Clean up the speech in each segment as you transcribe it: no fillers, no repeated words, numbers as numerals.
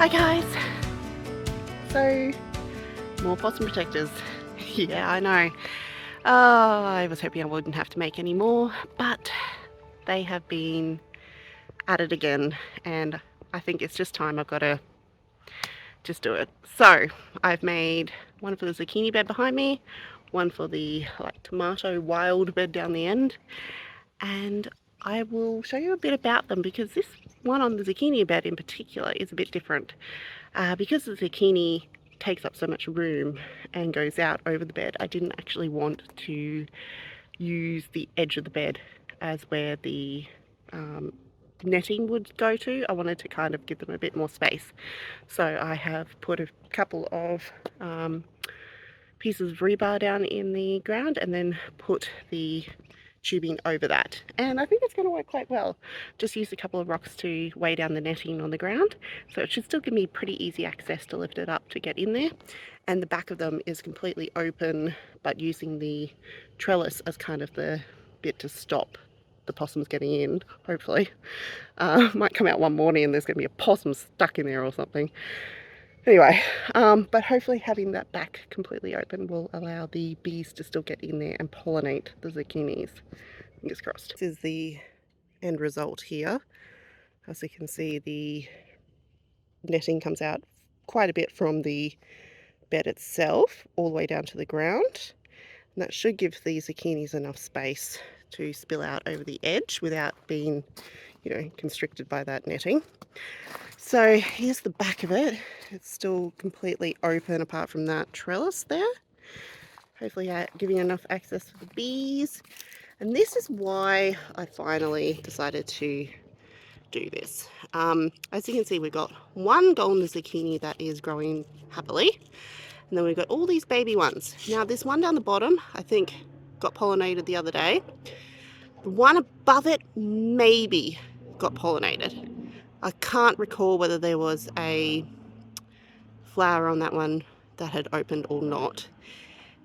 Hi guys! So, more possum protectors. Yeah, I know. I was hoping I wouldn't have to make any more, but they have been added again, and I think it's just time. I've got to just do it. So, I've made one for the zucchini bed behind me, one for the tomato wild bed down the end, and I will show you a bit about them because this one on the zucchini bed in particular is a bit different. Because the zucchini takes up so much room and goes out over the bed, I didn't actually want to use the edge of the bed as where the netting would go to. I wanted to kind of give them a bit more space. So I have put a couple of pieces of rebar down in the ground and then put the tubing over that, and I think it's going to work quite well. Just used a couple of rocks to weigh down the netting on the ground, so it should still give me pretty easy access to lift it up to get in there. And the back of them is completely open, but using the trellis as kind of the bit to stop the possums getting in, hopefully. Might come out one morning and there's going to be a possum stuck in there or something. Anyway, but hopefully having that back completely open will allow the bees to still get in there and pollinate the zucchinis. Fingers crossed. This is the end result here. As you can see, the netting comes out quite a bit from the bed itself, all the way down to the ground. And that should give the zucchinis enough space to spill out over the edge without being, constricted by that netting. So here's the back of it. It's still completely open apart from that trellis there. Hopefully giving enough access for the bees. And this is why I finally decided to do this. As you can see, we've got one golden zucchini that is growing happily. And then we've got all these baby ones. Now this one down the bottom, I think got pollinated the other day. The one above it maybe got pollinated. I can't recall whether there was a flower on that one that had opened or not.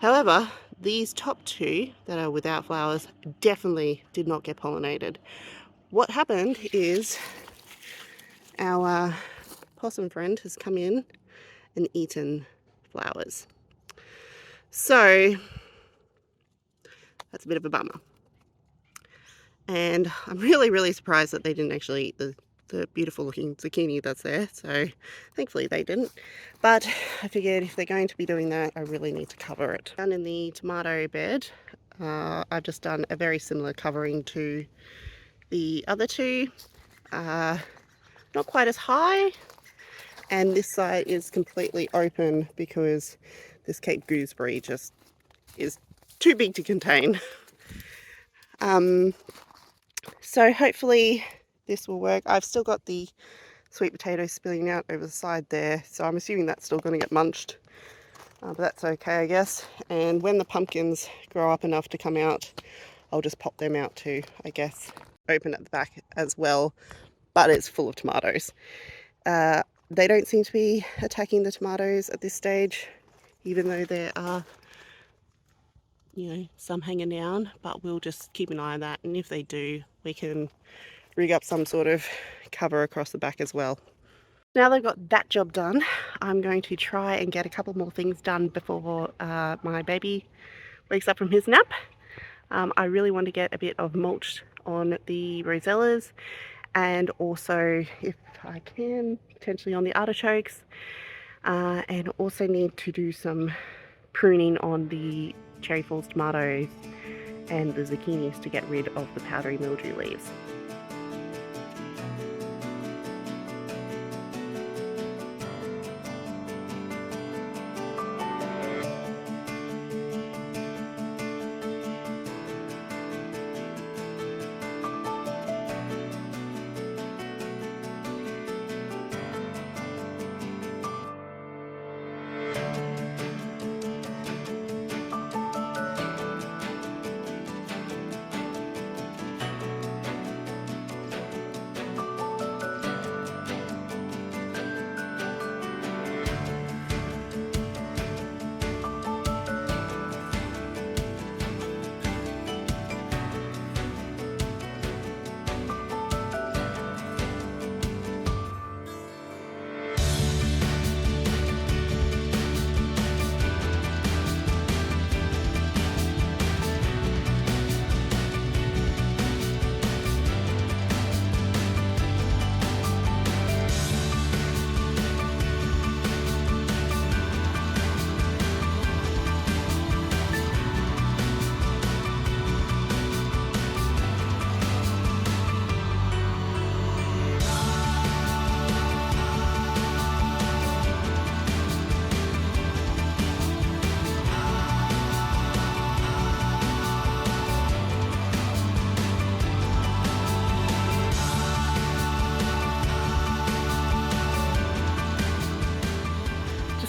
However, these top two that are without flowers definitely did not get pollinated. What happened is our possum friend has come in and eaten flowers. So that's a bit of a bummer. And I'm really surprised that they didn't actually eat the beautiful looking zucchini that's there. So thankfully they didn't. But I figured if they're going to be doing that, I really need to cover it. Down in the tomato bed, I've just done a very similar covering to the other two. Not quite as high. And this side is completely open because this Cape gooseberry just is too big to contain. So hopefully this will work. I've still got the sweet potato spilling out over the side there, so I'm assuming that's still going to get munched, but that's okay, I guess. And when the pumpkins grow up enough to come out, I'll just pop them out too, I guess. Open at the back as well, but it's full of tomatoes. They don't seem to be attacking the tomatoes at this stage, even though there are some hanging down, but we'll just keep an eye on that, and if they do, we can rig up some sort of cover across the back as well. Now that I've got that job done, I'm going to try and get a couple more things done before my baby wakes up from his nap. I really want to get a bit of mulch on the rosellas, and also, if I can, potentially on the artichokes, and also need to do some pruning on the cherry falls tomatoes and the zucchinis to get rid of the powdery mildew leaves.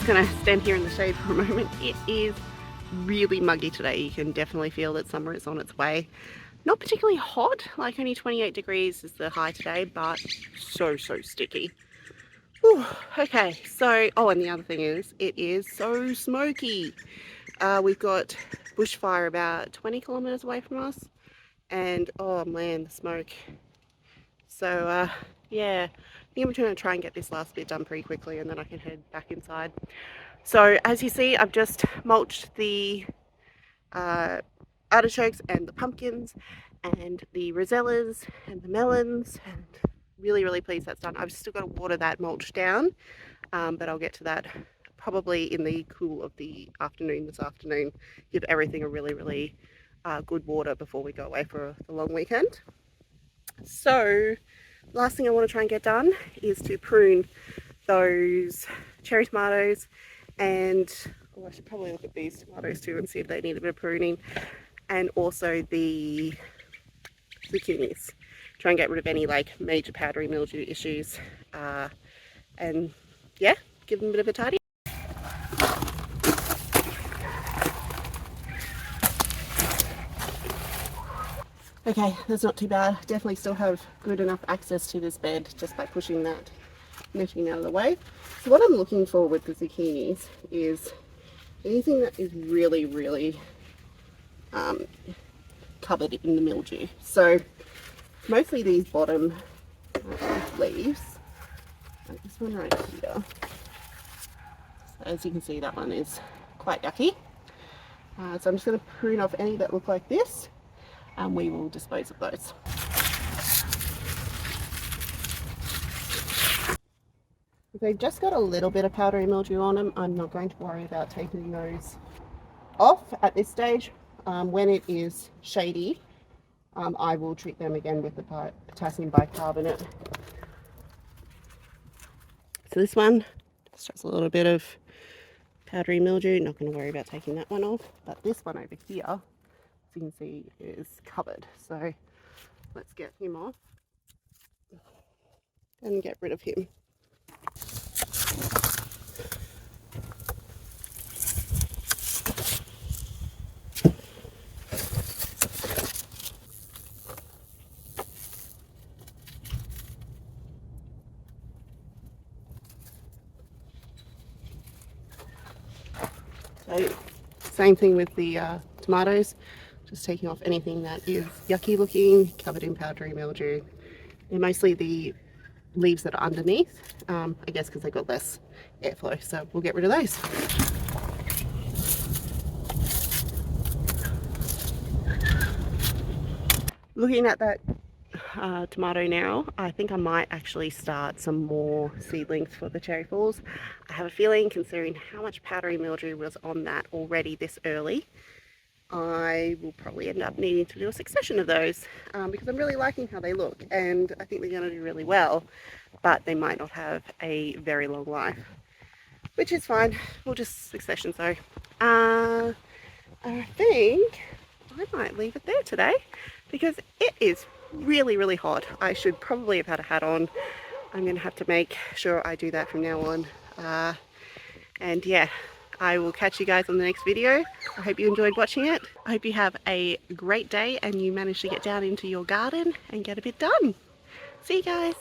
going to stand here in the shade for a moment. It is really muggy today. You can definitely feel that summer is on its way. Not particularly hot, like only 28 degrees is the high today, but so sticky. Whew. Okay, so, oh, and the other thing is, it is so smoky. We've got bushfire about 20 kilometers away from us, and oh man, the smoke. So yeah, I think I'm going to try and get this last bit done pretty quickly, and then I can head back inside. So as you see, I've just mulched the artichokes and the pumpkins and the rosellas and the melons, and really pleased that's done. I've still got to water that mulch down, but I'll get to that probably in the cool of the afternoon this afternoon. Give everything a really good water before we go away for the long weekend. So last thing I want to try and get done is to prune those cherry tomatoes, and I should probably look at these tomatoes too and see if they need a bit of pruning, and also the zucchinis. Try and get rid of any like major powdery mildew issues, and yeah, give them a bit of a tidy. Okay, that's not too bad. Definitely still have good enough access to this bed just by pushing that netting out of the way. So what I'm looking for with the zucchinis is anything that is really covered in the mildew. So mostly these bottom leaves, like this one right here. So as you can see, that one is quite yucky. So I'm just going to prune off any that look like this, and we will dispose of those. If they've just got a little bit of powdery mildew on them, I'm not going to worry about taking those off at this stage. When it is shady, I will treat them again with the potassium bicarbonate. So this one just has a little bit of powdery mildew, not going to worry about taking that one off, but this one over here, as you can see, is covered. So let's get him off and get rid of him. So same thing with the tomatoes, just taking off anything that is yucky looking, covered in powdery mildew. They're mostly the leaves that are underneath, I guess because they've got less airflow, so we'll get rid of those. Looking at that tomato now, I think I might actually start some more seedlings for the cherry falls. I have a feeling, considering how much powdery mildew was on that already this early, I will probably end up needing to do a succession of those, because I'm really liking how they look, and I think they're going to do really well, but they might not have a very long life, which is fine. We'll just succession sow. I think I might leave it there today because it is really hot. I should probably have had a hat on. I'm going to have to make sure I do that from now on. And yeah, I will catch you guys on the next video. I hope you enjoyed watching it. I hope you have a great day and you manage to get down into your garden and get a bit done. See you guys.